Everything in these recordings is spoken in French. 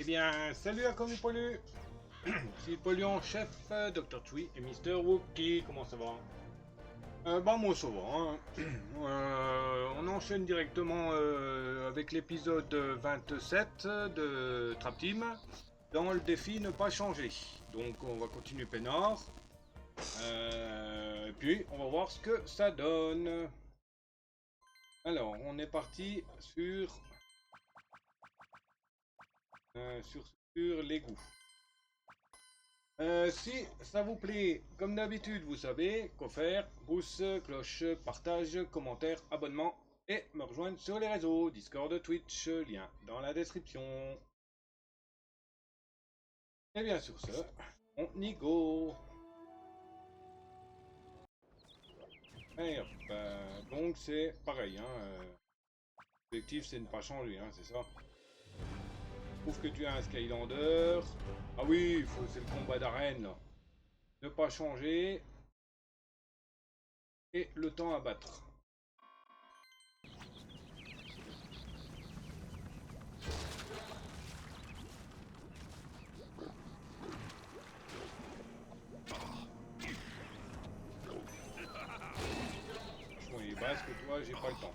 bien, salut à comme Pollu. C'est Polluant, chef, Dr. Tree et Mister Wookie, comment ça va? Bah moi ça va, hein. On enchaîne directement avec l'épisode 27 de Trap Team dans le défi ne pas changer. Donc on va continuer peinard. Puis on va voir ce que ça donne. Alors on est parti sur l'égout. Si ça vous plaît, comme d'habitude, vous savez quoi faire. Pouce, cloche, partage, commentaire, abonnement et me rejoindre sur les réseaux, Discord, Twitch, lien dans la description. Et bien sur ce, on y go. Et hop, donc c'est pareil, hein. L'objectif c'est de ne pas changer, hein, c'est ça. Prouve que tu es un Skylander. Ah oui, c'est le combat d'arène là. Ne pas changer. Et le temps à battre. Franchement, il est basse que toi, j'ai pas le temps.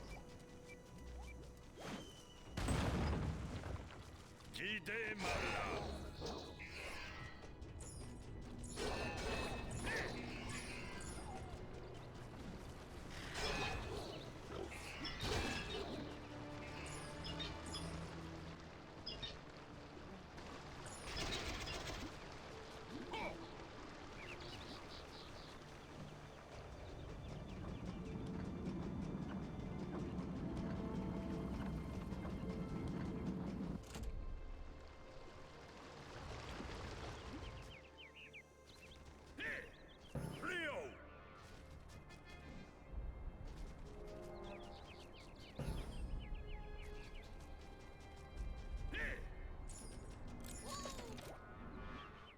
Guidez ma lame.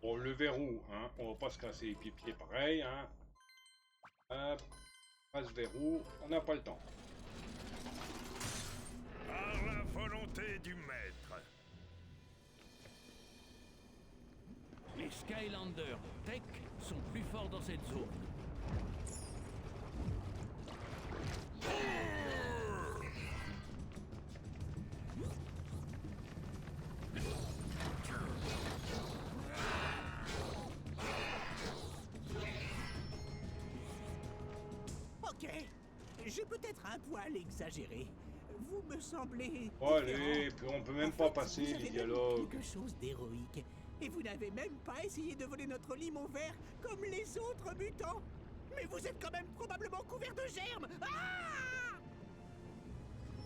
Bon, le verrou, hein, on va pas se casser les pieds pareil, hein. Hop, passe verrou, on n'a pas le temps. Par la volonté du maître. Les Skylanders Tech sont plus forts dans cette zone. Ok, j'ai peut-être un poil exagéré. Vous me semblez... Oh, allez, puis on peut même pas passer vous les avez même dialogues. quelque chose d'héroïque. Et vous n'avez même pas essayé de voler notre limon vert comme les autres mutants. Mais vous êtes quand même probablement couvert de germes. Ah!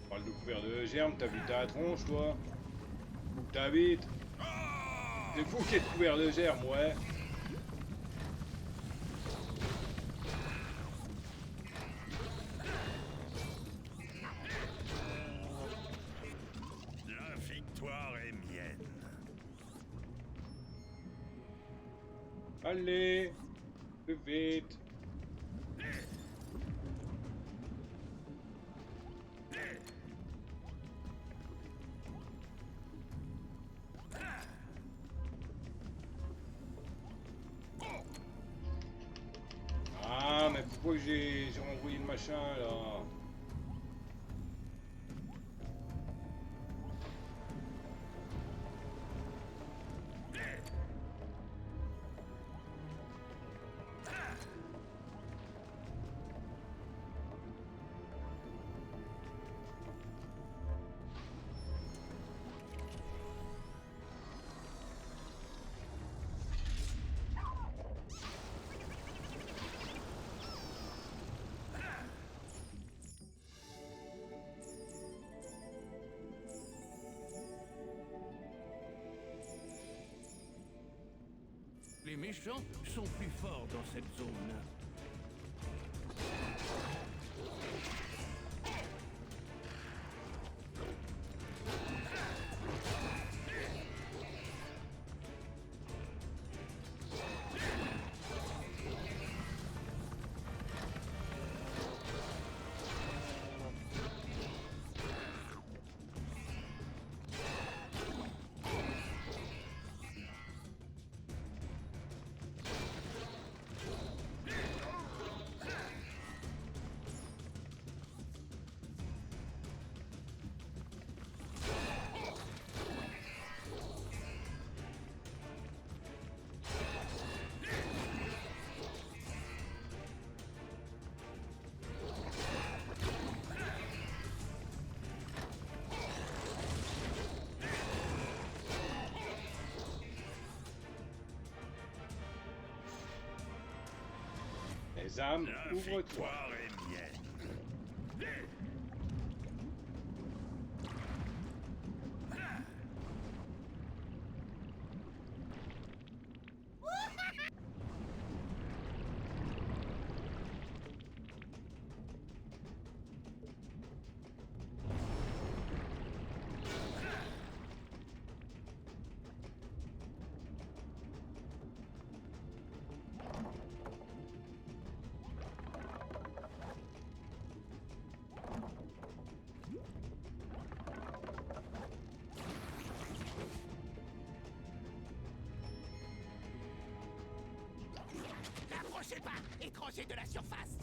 On parle de couvert de germes, t'as vu ta tronche, toi? Où que t'habites? C'est vous qui êtes couvert de germes, ouais. La victoire est mienne. Allez, plus vite. Ah, mais pourquoi j'ai envoyé le machin, là? Les méchants sont plus forts dans cette zone. Sésame, La ouvre-toi. victoire est mienne. N'approchez pas, étranger de la surface.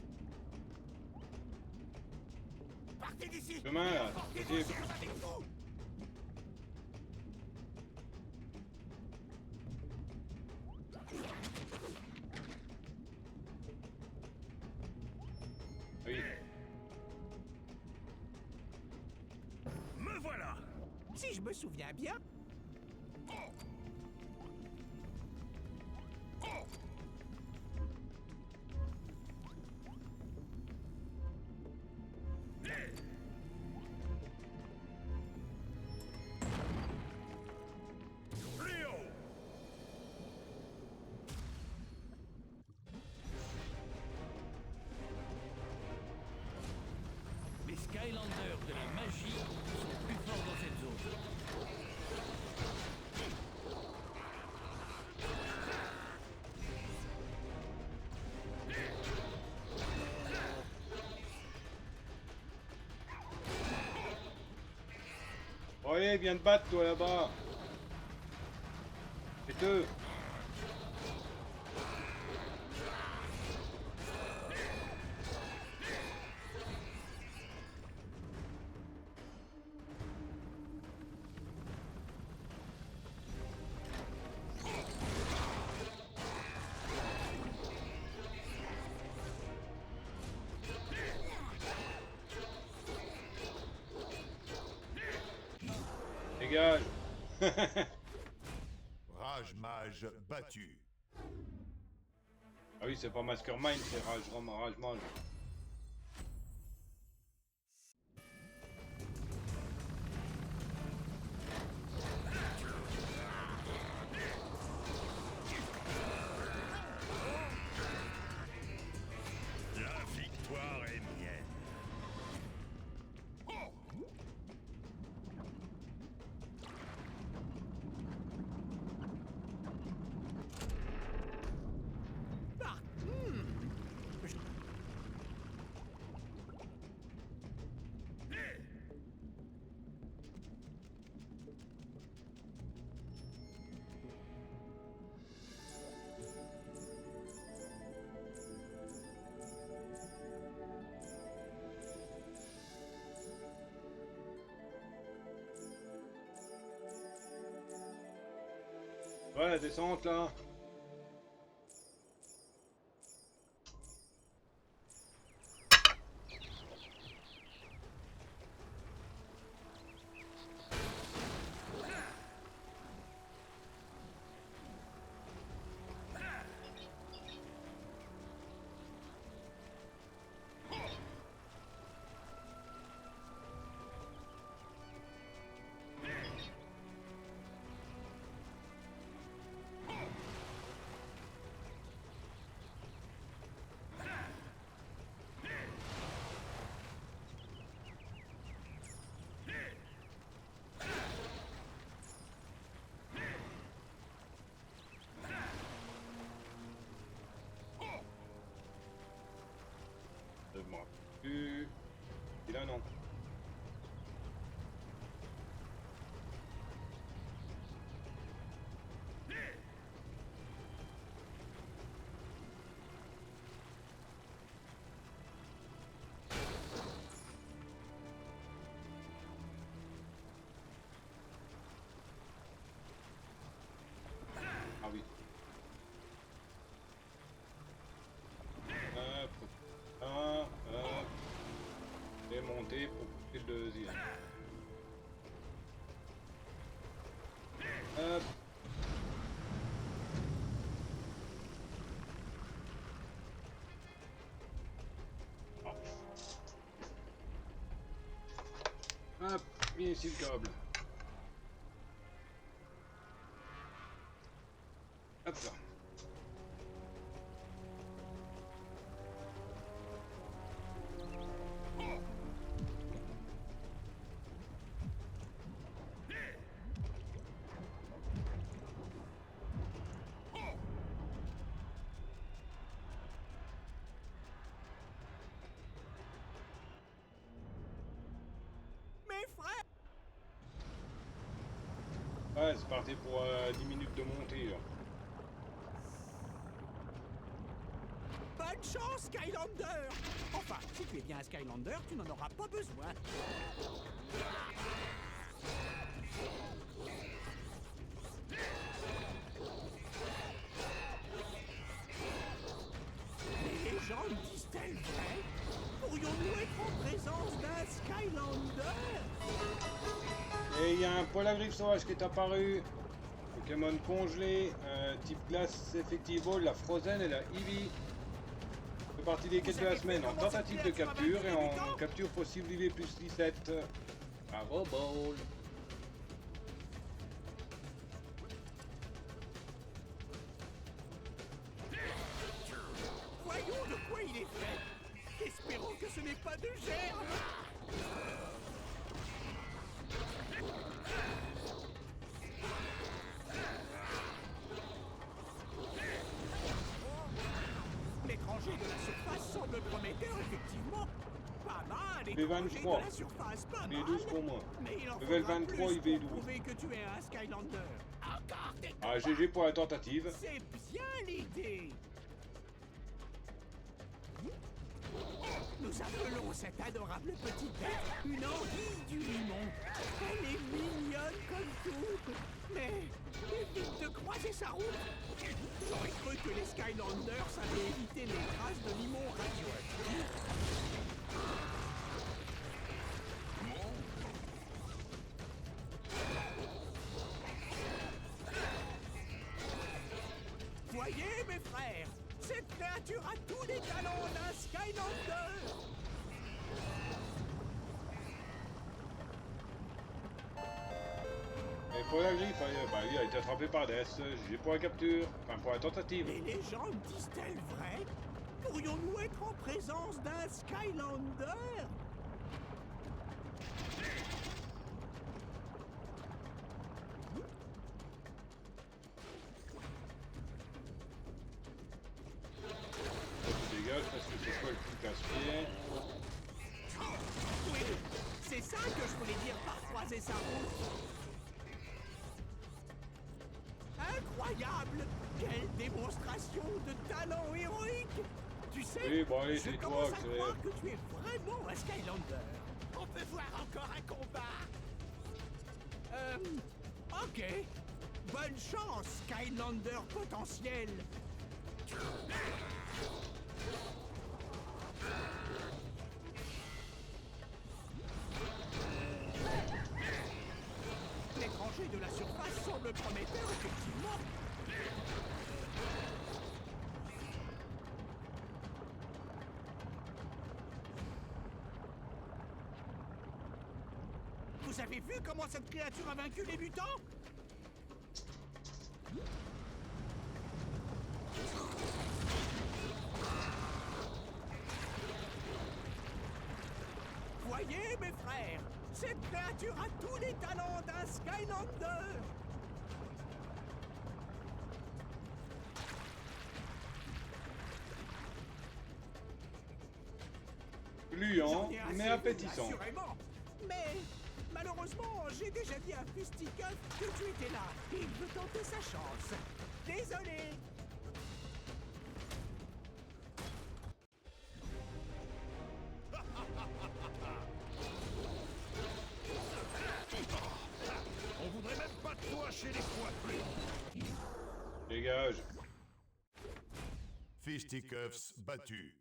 Partez d'ici. Chemin, là. Emportez Vas-y. vos armes avec vous. Oui. Me voilà. Si je me souviens bien, Plus haut. Les Skylanders de la magie sont plus forts dans cette zone. Bon, allez, viens te battre, toi, là-bas. Et deux. Dégage. Rage mage battu. Ah oui, c'est pas Mastermind, c'est Rage Mage. La victoire est mienne. ah, Ouais, la descente, là. Moi. Et là, non. Ah oui. Et monter pour pousser le deuxième. Hop. ici le câble. Hop là. Mes frères! Ouais, c'est parti pour 10 minutes de montée là. Bonne chance, Skylander! Enfin, si tu es bien un Skylander, tu n'en auras pas besoin. Les légendes disent-elles vrai? Pourrions-nous être en présence d'un Skylander? Et il y a un poil à griffe sauvage qui est apparu. Pokémon congelé, type glace effectivo, la Frozen et la Eevee. C'est partie des quêtes de la semaine en tentative de capture et en capture possible IV plus 17. Bravo Ball. Voyons de quoi il est fait. Espérons que ce n'est pas de germe. L'étranger de la surface semble prometteur, effectivement. Pas mal, V23. étranger de la surface, pas mal. V12 pour moi. Mais il en Level faudra 23 plus IV12. pour prouver que tu es un Skylander. Encore des... Ah, GG pour la tentative. C'est bien l'idée. Nous appelons cette adorable petite bête une anguille du limon. Elle est mignonne comme tout, mais évite de croiser sa route. J'aurais cru que les Skylanders savaient éviter les traces de limon radioactif. Voyez, mes frères, cette créature a tous les talents d'un Skylander. Et pour la griffe, il a été attrapé par Death. GG pour la capture. Enfin pour la tentative. Les légendes disent-elles vrai? Pourrions-nous être en présence d'un Skylander? Je dégage parce que c'est quoi le plus casse-pied. Oui, c'est ça que je voulais dire par croiser sa route. Incroyable! Quelle démonstration de talent héroïque! Tu sais, Oui, bon, allez, je c'est toi, commence à c'est- croire que tu es vraiment un Skylander. On peut voir encore un combat. Ok. Bonne chance, Skylander potentiel. L'étranger de la surface semble prometteur, effectivement. Vous avez vu comment cette créature a vaincu les mutants? Voyez, mes frères, cette créature a tous les talents d'un Skylander. Gluant, J'en ai assez mais vu, appétissant. assurément. Mais malheureusement, j'ai déjà dit à Fisticuff que tu étais là. Et il veut tenter sa chance. Désolé. On voudrait même pas de toi chez les poitrus. Dégage. Fisticuffs battu.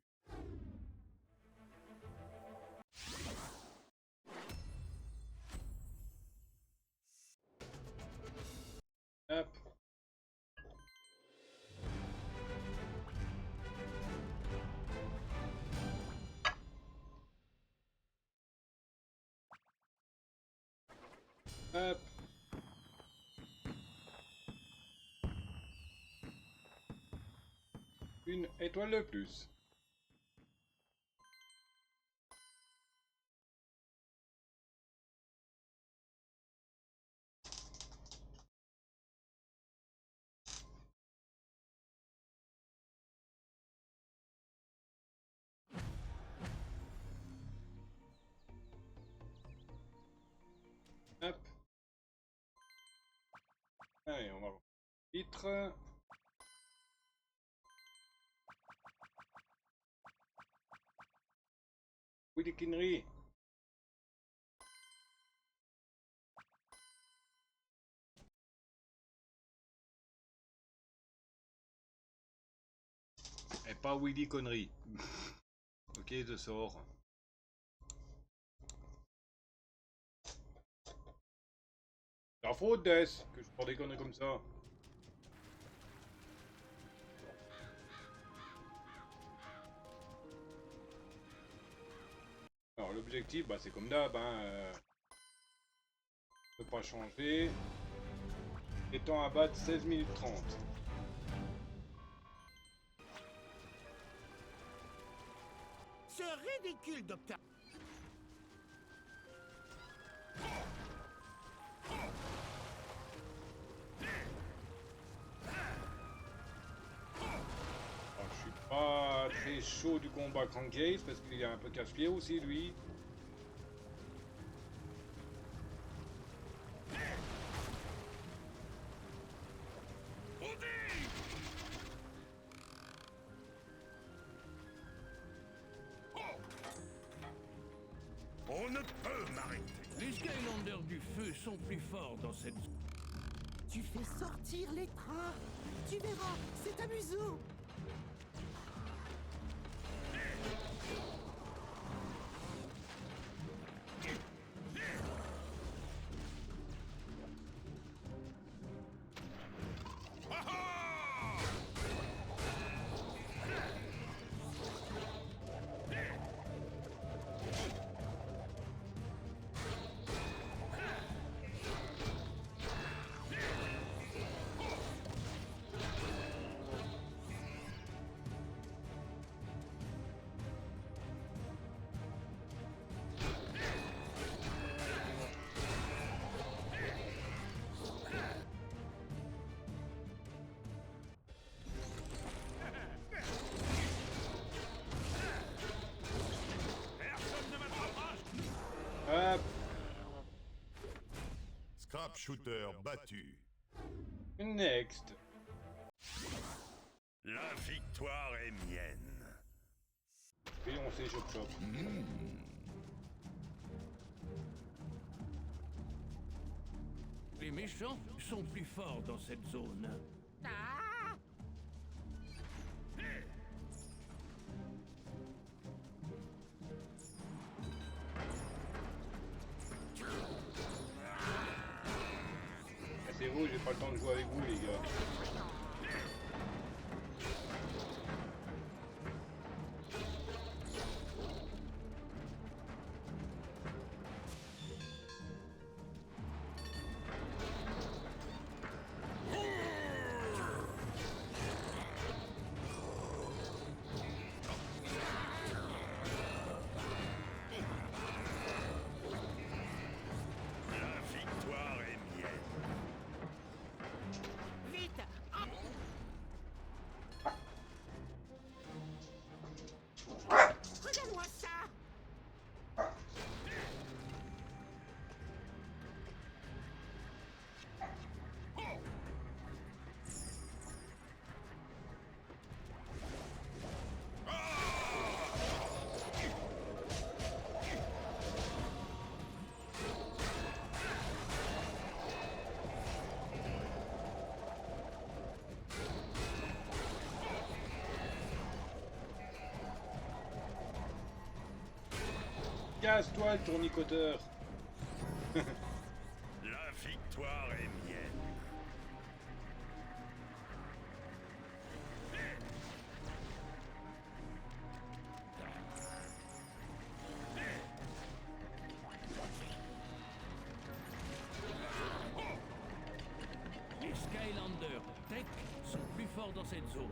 Hop. Hop. Une étoile de plus. Hop. Allez, on va voir. Titre. Oui, des conneries. Et pas Willy conneries. Ok, je sors. C'est la faute Death que je prends des conneries comme ça. Alors l'objectif, bah, c'est comme d'hab, hein. Ne pas changer. Étant à battre 16 minutes 30. C'est ridicule, docteur. Alors, je suis pas très chaud du combat Crankcase parce qu'il est un peu casse-pied aussi lui. On ne peut m'arrêter. Les Skylanders du feu sont plus forts dans cette zone. Tu fais sortir les trains. Tu verras, c'est amusant. Personne ne m'attrapera. Hop. Scrap Shooter battu. Next. La victoire est mienne. Et on sait chop chop. Les méchants sont plus forts dans cette zone. Cassez-vous, j'ai pas le temps de jouer avec vous les gars. La victoire est mienne. Vite, hop. Regarde-moi ça. Casse-toi le tournicoteur. La victoire est mienne. fort dans cette zone.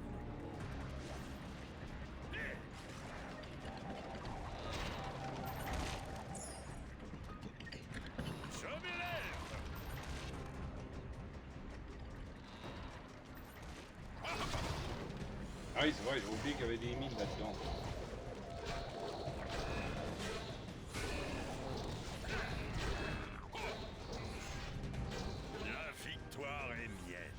Je m'élève. Ah oui, c'est vrai, j'ai oublié qu'il y avait des mines là-dedans. La victoire est mienne.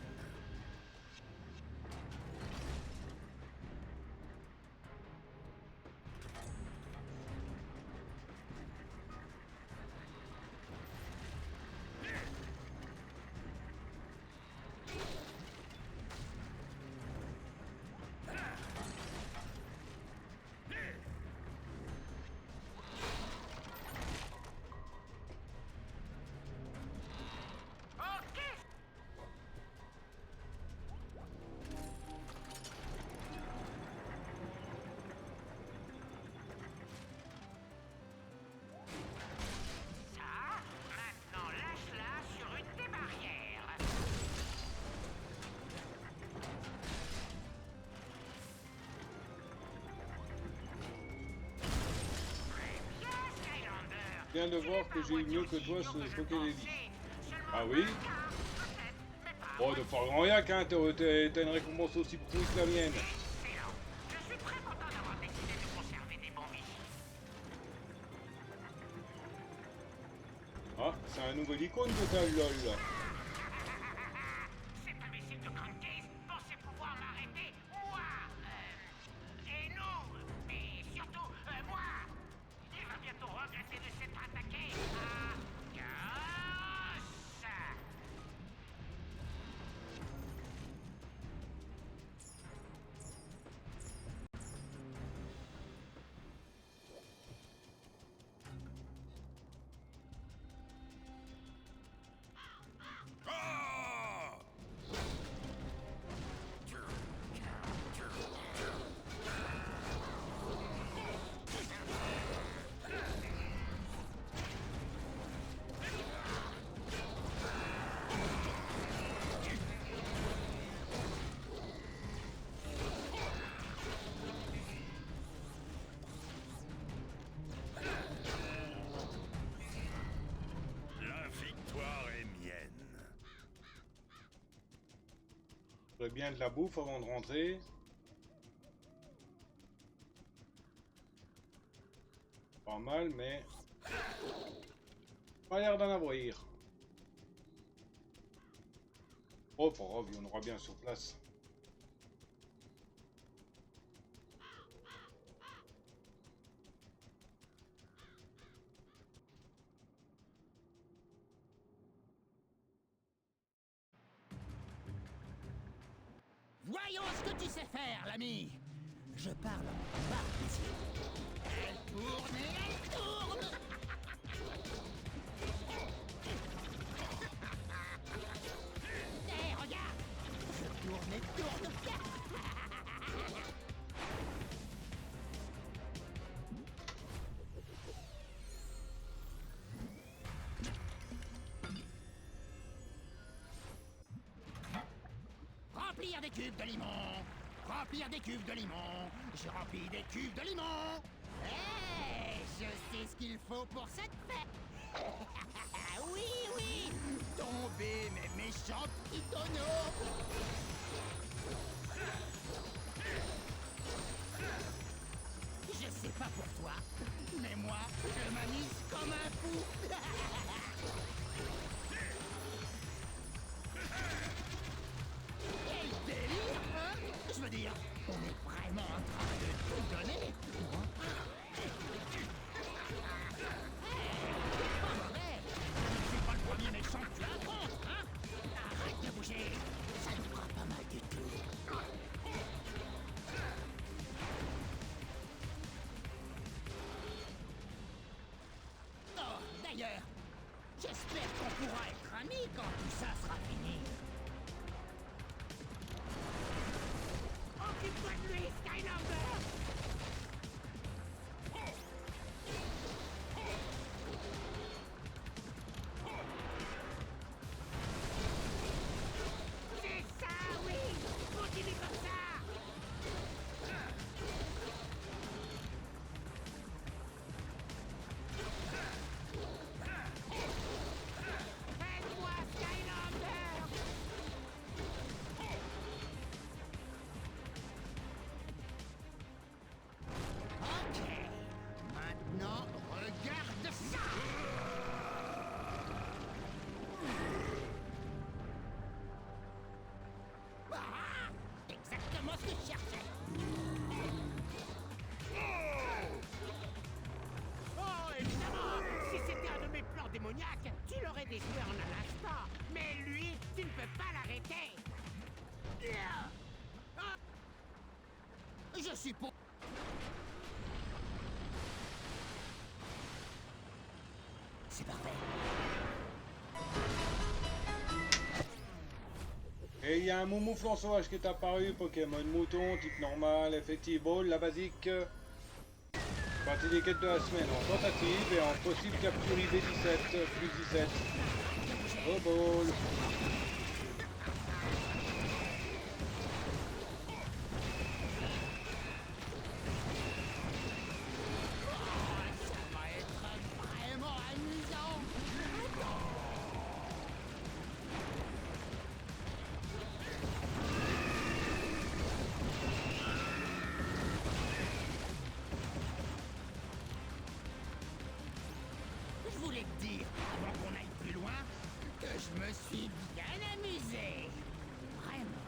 Maintenant, lâche-la sur une des barrières. Bien, Skylander. Je viens de voir que j'ai eu mieux que toi sur le Pokédex. Ah oui? Oh, de pas grand yak, hein, t'as une récompense aussi pourrie que la mienne. Excellent. Je suis très content d'avoir décidé de conserver des bons bijoux. Ah, c'est un nouvel icône que t'as, lol. Cet imbécile de Crankcase pensait pouvoir m'arrêter. Moi et nous. Mais surtout, moi. Il va bientôt regretter de s'être attaqué à Chaos. Ah! La victoire est mienne. J'aurais bien de la bouffe avant de rentrer. Pas mal, mais... pas l'air d'en avoir. Oh, pas grave, il y en aura bien sur place. Voyons ce que tu sais faire, l'ami. Je parle par plaisir. Elle tourne et elle tourne. Hé, regarde. Je tourne et tourne. Remplir des cubes de limon. Remplir des cubes de limon. J'ai rempli des cubes de limon. Hé, je sais ce qu'il faut pour cette fête. Oui, oui. Tombez, mes méchants petits tonneaux. Je sais pas pour toi, mais moi, je m'amuse comme un fou. Quel délire, hein? Je veux dire, on est vraiment en train de tout donner. Pas mauvais. Je suis pas le premier méchant que tu affrontes, hein? Arrête de bouger. Ça ne fera pas mal du tout. Oh, d'ailleurs, j'espère qu'on pourra être amis quand tout ça sera fini. Occupe-toi de lui, Skylander! C'est ça, oui! Continue comme suppose... C'est parfait. Et il y a un moumouflon sauvage qui est apparu, Pokémon mouton, type normal, effective ball, la basique. Partie des quêtes de la semaine en tentative et en possible capture IV17, plus 17. Oh ball. Ça va être vraiment amusant. Je voulais te dire, avant qu'on aille plus loin, que je me suis bien amusé. Vraiment.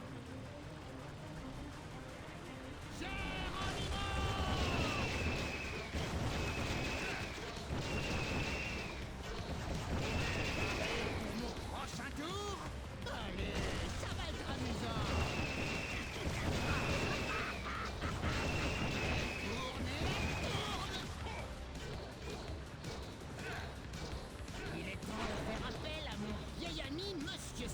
Pour mon prochain tour, allez, ça va être amusant. Tournez, tourne. Il est temps de faire appel à mon vieil ami Monsieur C.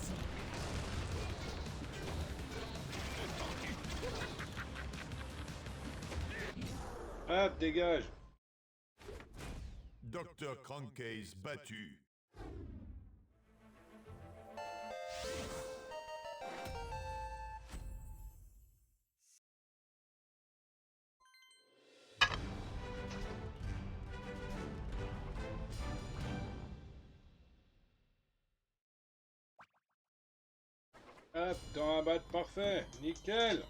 Hop, dégage. Dr. Crankcase battu. Hop, dans un bat parfait. Nickel.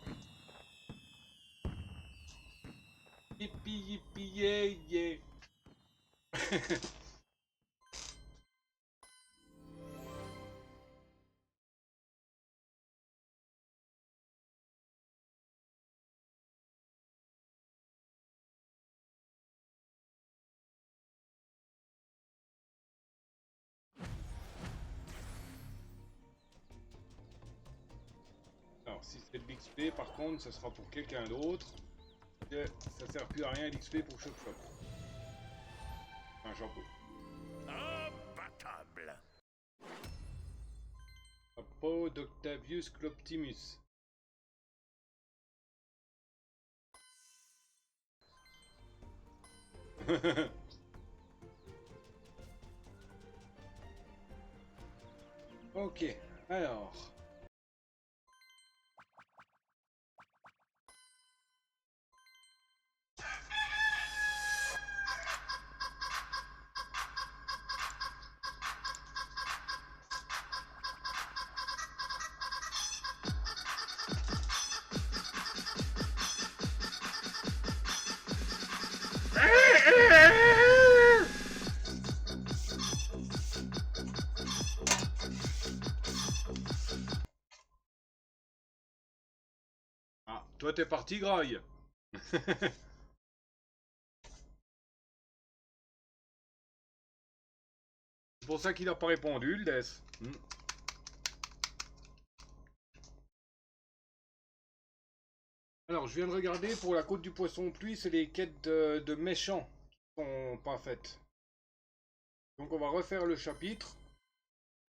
Yippee yippee yeah yeah. Alors si c'est de l'XP par contre ça sera pour quelqu'un d'autre. Ça sert plus à rien l'XP pour Chop Chop. Un chapeau. Imbattable. Chapeau d'Octavius Cloptimus. Ok, alors. Ah, toi t'es parti graille. C'est pour ça qu'il a pas répondu, le Death. Alors, je viens de regarder pour la côte du poisson pluie, c'est les quêtes de méchants qui sont pas faites. Donc on va refaire le chapitre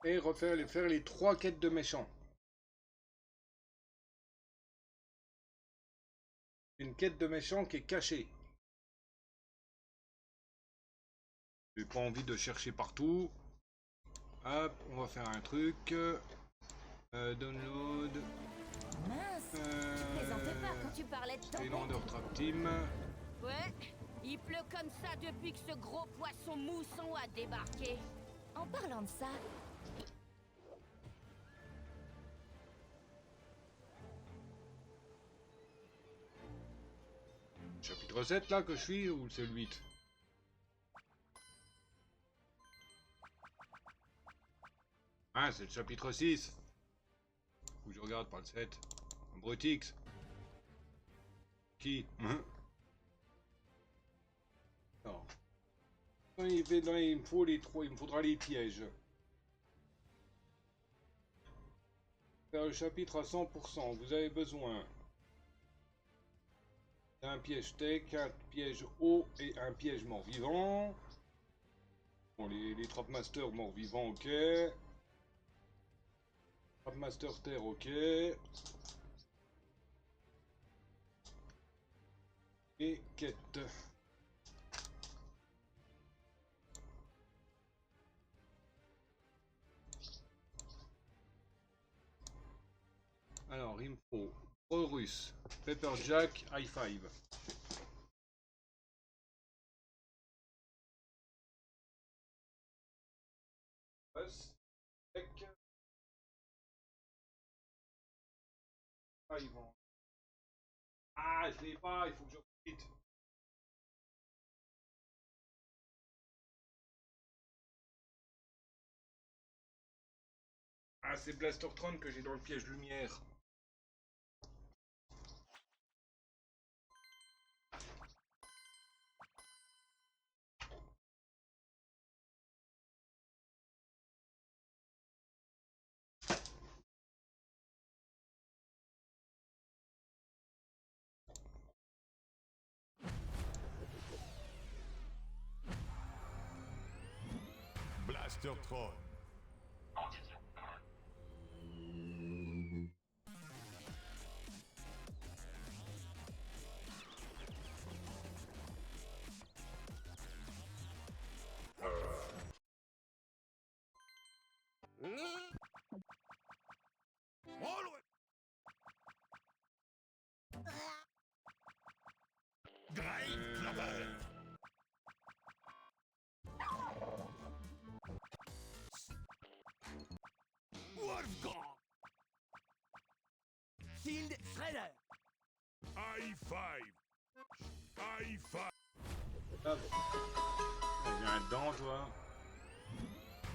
et faire les 3 quêtes de méchants. Une quête de méchant qui est cachée. J'ai pas envie de chercher partout. Hop, on va faire un truc. Download. Mince, tu plaisantais pas quand tu parlais de ton Highlander Trap Team. Ouais, il pleut comme ça depuis que ce gros poisson mousson a débarqué. En parlant de ça, Chapitre 7 là que je suis ou c'est le 8? Ah, c'est le chapitre 6. Où je regarde pas le 7. Un Brutix. Qui? Non. Il me faut les 3, il me faudra les pièges. Faire le chapitre à 100%, vous avez besoin Un piège tech, un piège eau et un piège mort-vivant. Bon, les Trap Masters mort-vivant, ok. Trap Master terre, ok. Et quête. Alors, il me faut Horus, Pepper Jack, High Five. Ah, je l'ai pas, il faut que je vite. Ah, c'est Blastertron que j'ai dans le piège lumière. Blastertron. Always. Grave Clover. Wolfgang. Shield Shredder. High five. High five. Hop. Elle vient dedans, toi.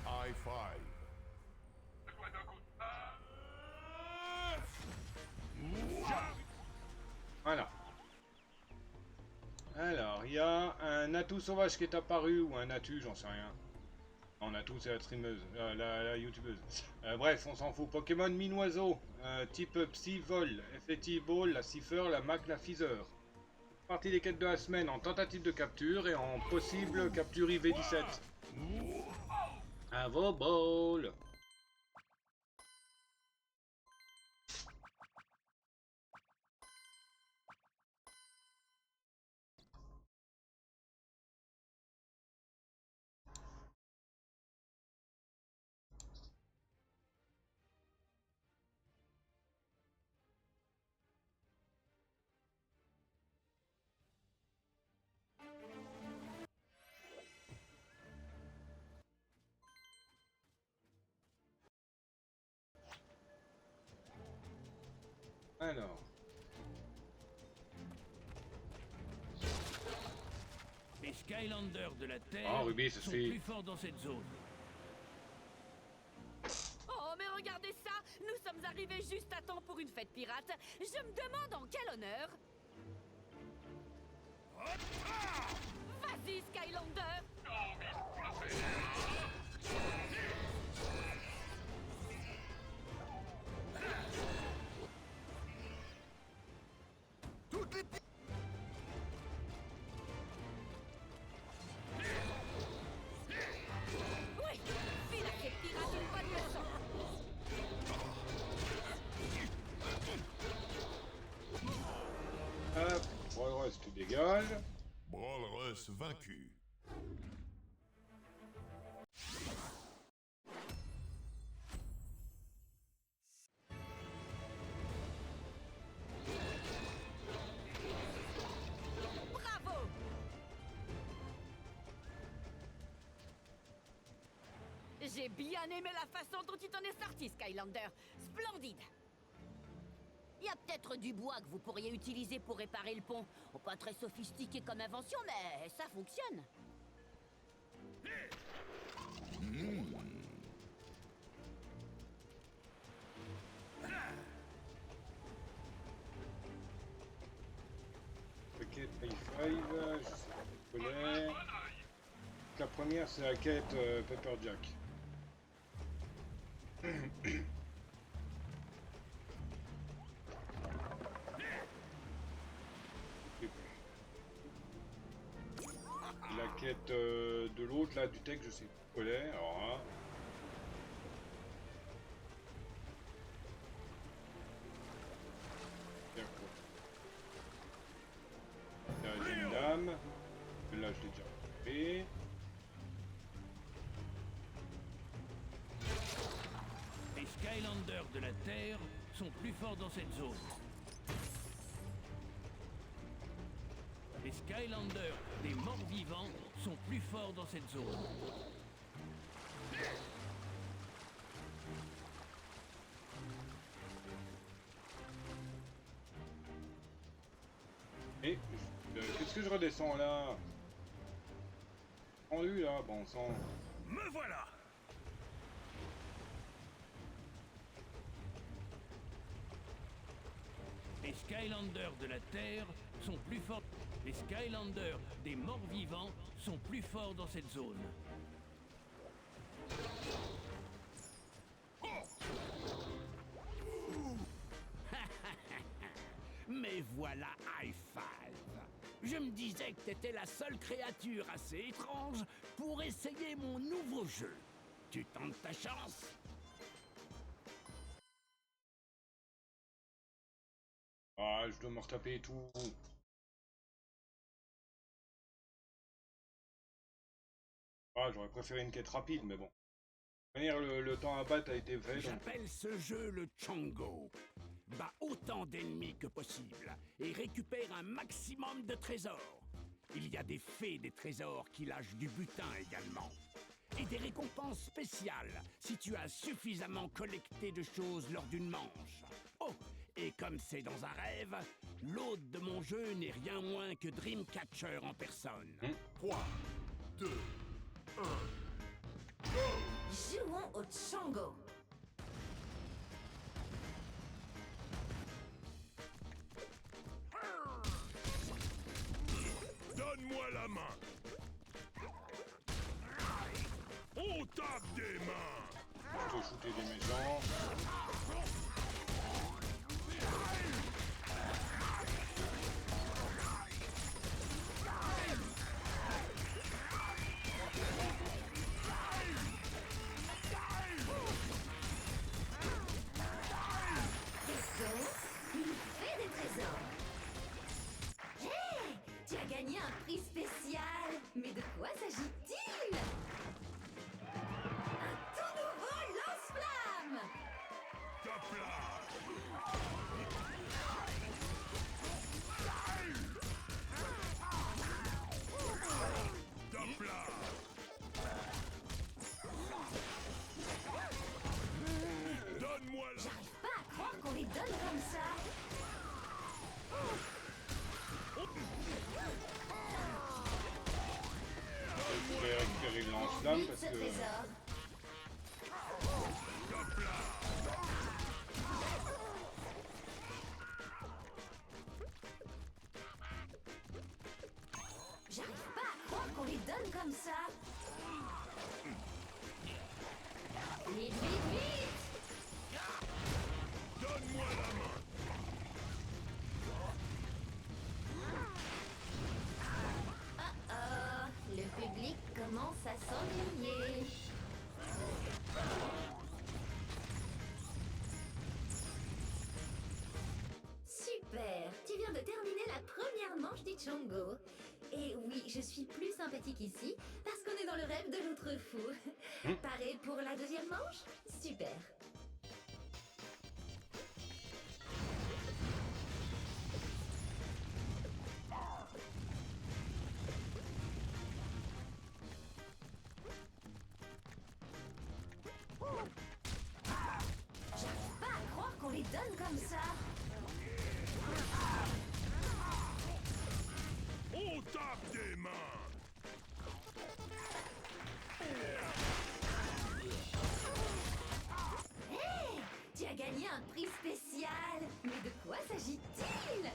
High five. Voilà. Alors, il y a un atout sauvage qui est apparu, ou un atout, j'en sais rien. Non, atout, c'est la streameuse, la youtubeuse. Bref, on s'en fout. Pokémon mine-oiseau, type Psy-Vol, Effeti Ball, la Cipher, la Mac, la Feather. Partie des quêtes de la semaine en tentative de capture et en possible capture IV17. À vos balles. Alors, Les Skylanders de la Terre Ah, Ruby, ça sont suffit. plus forts dans cette zone. Oh, mais regardez ça! Nous sommes arrivés juste à temps pour une fête pirate. Je me demande en quel honneur. Vas-y, Skylander! Toutes les Oui! File à ces pirates une bonne leçon! hop, Walrus, tu dégages. Walrus vaincu. Bravo! J'ai bien aimé la façon dont tu t'en es sorti, Skylander. Splendide! Il y a peut-être du bois que vous pourriez utiliser pour réparer le pont. Pas très sophistiqué comme invention, mais ça fonctionne. Quête High Five, je sais pas si tu connais. La première, c'est la quête Pepper Jack. Et puis, quête de l'autre, là, du tech, je sais plus quoi elle est. Alors là. D'accord. Là, j'ai une dame. Celle-là, je l'ai déjà fait. Les Skylanders de la Terre sont plus forts dans cette zone. Les Skylanders des morts-vivants sont plus forts dans cette zone. Et qu'est-ce que je redescends là? Rendu là, bon sang. Me voilà. Les Skylanders de la Terre sont plus forts. Les Skylanders des morts-vivants sont plus forts dans cette zone. Mais voilà High Five. Je me disais que t'étais la seule créature assez étrange pour essayer mon nouveau jeu. Tu tentes ta chance? Ah, je dois me retaper et tout. Ah, j'aurais préféré une quête rapide, mais bon. De toute manière, le temps à battre a été fait. Donc... J'appelle ce jeu le Chongo. Bats autant d'ennemis que possible et récupère un maximum de trésors. Il y a des fées des trésors qui lâchent du butin également. Et des récompenses spéciales si tu as suffisamment collecté de choses lors d'une manche. Oh, et comme c'est dans un rêve, l'hôte de mon jeu n'est rien moins que Dreamcatcher en personne. 3, 2, 1. Jouons au Chongo. Donne-moi la main. On tape des mains. Je peux shooter des méchants. Il fait des trésors. Hey, tu as gagné un prix spécial. Mais de quoi s'agit-il? Un tout nouveau lance-flamme. Tape là. Tape là. Donne-moi la... J'arrive pas à croire qu'on les donne comme ça. Je voulais récupérer le lance-flamme Vite parce ce que... trésor. Tape là. J'arrive pas à croire qu'on les donne comme ça. Vite, vite, vite. Donne-moi la main. Oh, le public commence à s'ennuyer. Super, tu viens de terminer la première manche du Chongo. Et oui, je suis plus sympathique ici parce qu'on est dans le rêve de l'autre fou. Paré pour la deuxième manche? Super. J'arrive pas à croire qu'on les donne comme ça. On tape des mains. Hey, tu as gagné un prix spécial. Mais de quoi s'agit-il? 1000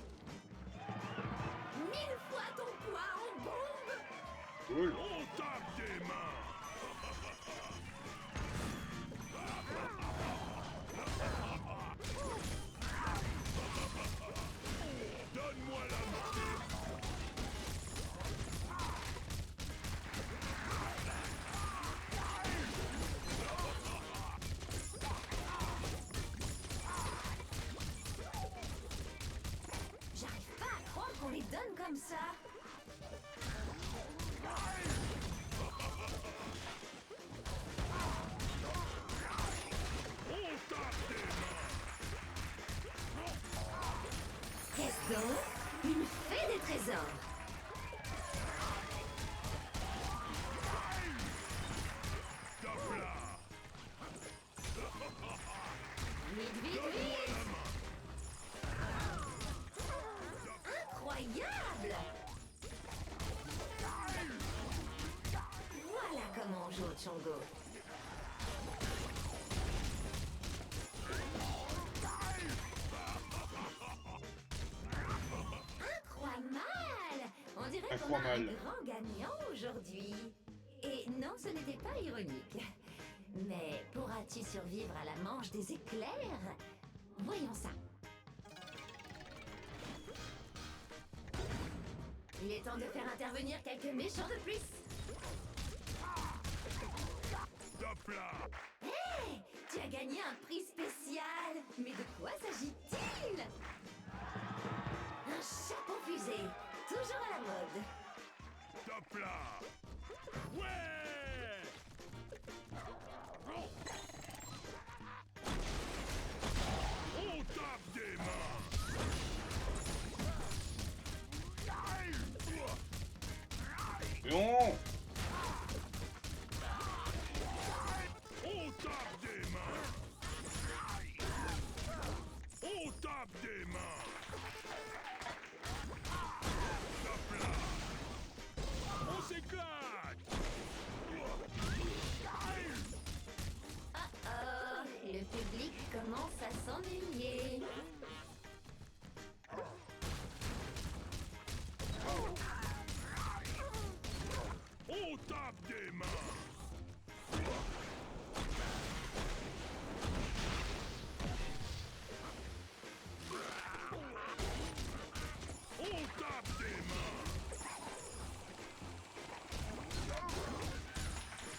fois ton poids en bombe. Cool. On tape des mains. Donne-moi la main. comme ça. Qu'est-ce donc? Une fée des trésors. Vite, vite, vite! Incroyable! Voilà comment on joue au Chongo. Incroyable! On dirait qu'on a un Incroyable. grand gagnant aujourd'hui. Et non, ce n'était pas ironique. Mais pourras-tu survivre à la manche des éclairs? Voyons ça. Il est temps de faire intervenir quelques méchants de plus. Hé! Tu as gagné un prix spécial. Mais de quoi s'agit-il? Un chapeau fusée. Toujours à la mode. Top là! Ouais! On tape des mains! Non. On tape des mains! On tape des mains! Top là! On s'éclate! Oh, le public commence à s'ennuyer. On tape des mains! On tape des mains!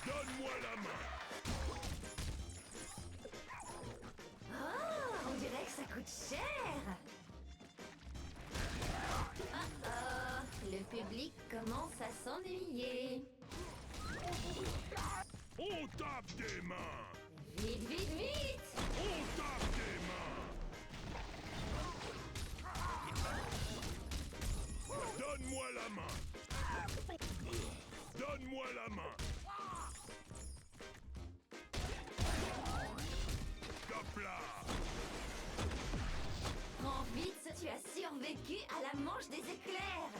Donne-moi la main! Oh, on dirait que ça coûte cher. Oh, le public commence à s'ennuyer. On tape des mains! Vite, vite, vite! On tape des mains! Donne-moi la main! Donne-moi la main! Top là! Prends vite, tu as survécu à la manche des éclairs.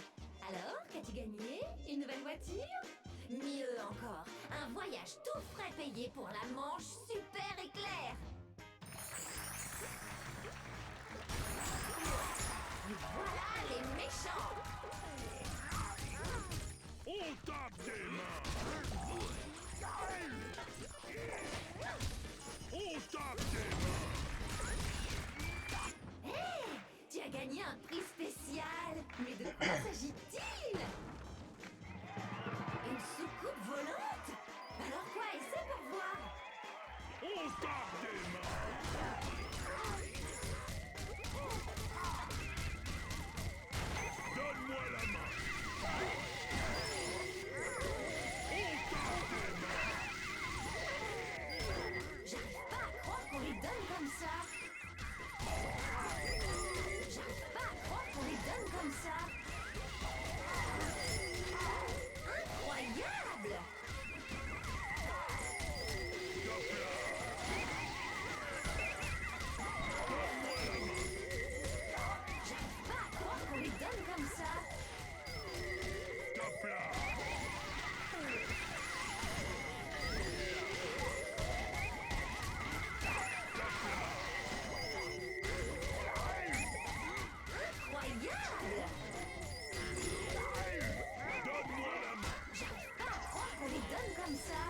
Alors, qu'as-tu gagné? Une nouvelle voiture? Mieux encore, un voyage tout frais payé pour la manche super éclair. Voilà les méchants. On tape des mains! On tape des mains! Hé, tu as gagné un prix spécial. Mais de quoi s'agit-il? Une soucoupe volante? Alors quoi, essaie pour voir. On tape des mains! Donne-moi la main! On tape des mains! J'arrive pas à croire qu'on les donne comme ça. J'arrive pas à croire qu'on les donne comme ça. Incroyable! Top là! Donne-moi la main! J'arrive pas à croire qu'on les donne comme ça. Top là! Incroyable! Donne-moi la main! J'arrive pas à croire qu'on les donne comme ça.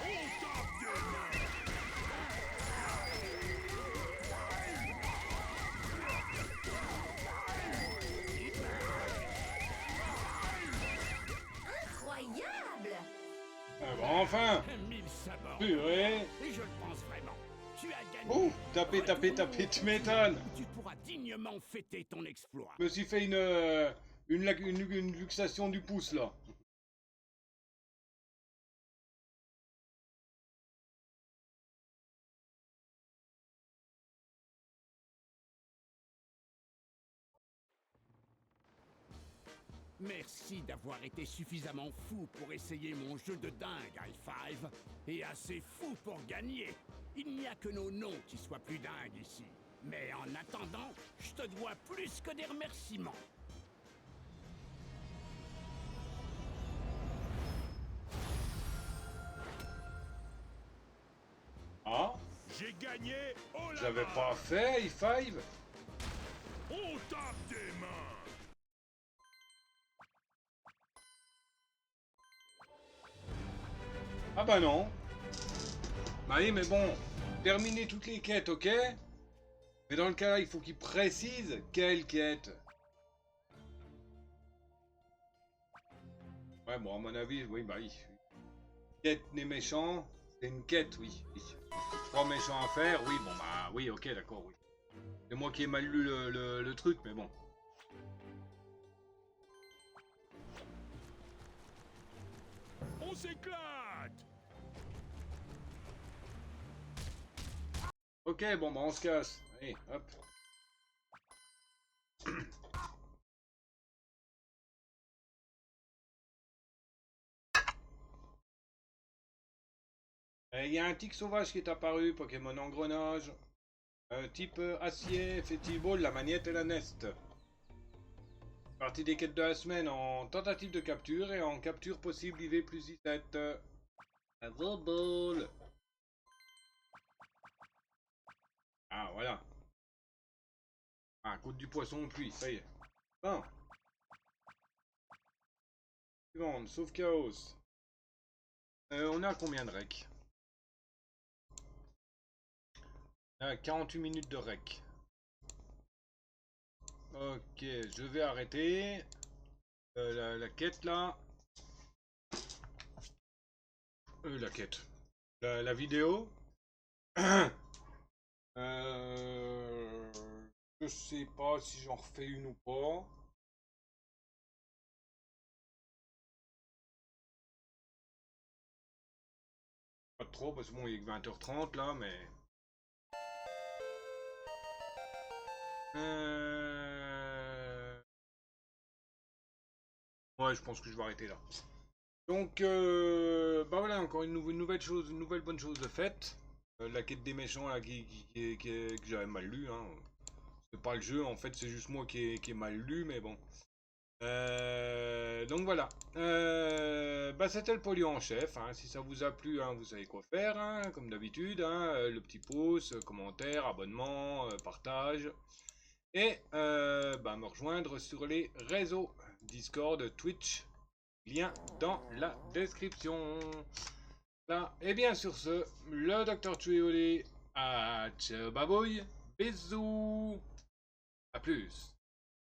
On tape des mains! Incroyable! Ah bah enfin. Mille sabords. Purée. Et je le pense vraiment. Tu as gagné. Ouh, taper, taper, taper, tu m'étonnes. Tu pourras dignement fêter ton exploit. Je me suis fait une luxation du pouce là. Merci d'avoir été suffisamment fou pour essayer mon jeu de dingue, High Five, et assez fou pour gagner. Il n'y a que nos noms qui soient plus dingues ici. Mais en attendant, je te dois plus que des remerciements. Ah, J'ai gagné au la j'avais main. pas fait High Five. On tape des mains. Ah bah non. Bah oui, mais bon, terminer toutes les quêtes, ok? Mais dans le cas là, il faut qu'il précise quelle quête. Ouais, bon, à mon avis, oui, bah oui. Quête des méchants, c'est une quête, oui. 3 méchants à faire, oui, bon, bah oui, ok, d'accord, oui. C'est moi qui ai mal lu le truc, mais bon. On s'éclate. Ok, bon, bah on se casse. Allez, hop. Il y a un tic sauvage qui est apparu, Pokémon engrenage. Type acier, Festival, la magnette et la nest. Partie des quêtes de la semaine en tentative de capture et en capture possible IV plus 17. À vos balles. Ah, voilà. Ah, côte du poisson en pluie, ça y est. Bon. Suivante, sauf chaos. On a combien de rec? On a 48 minutes de rec. Ok, je vais arrêter la quête là. La quête. La vidéo. Je sais pas si j'en refais une ou pas. Pas trop parce que bon, il est que 20h30 là, mais. Ouais, je pense que je vais arrêter là. Donc, bah voilà, encore une nouvelle chose, une nouvelle bonne chose de faite. La quête des méchants là, que j'avais mal lu. Hein. C'est pas le jeu, en fait, c'est juste moi qui ai mal lu, mais bon. Donc voilà. Bah c'était le polluant en chef. Hein. Si ça vous a plu, hein, vous savez quoi faire, hein, comme d'habitude. Hein, le petit pouce, commentaire, abonnement, partage. Et bah, me rejoindre sur les réseaux Discord, Twitch. Lien dans la description. Là. Et bien sur ce, le Dr Tuioli. Ciao babouille. Bisous. A plus.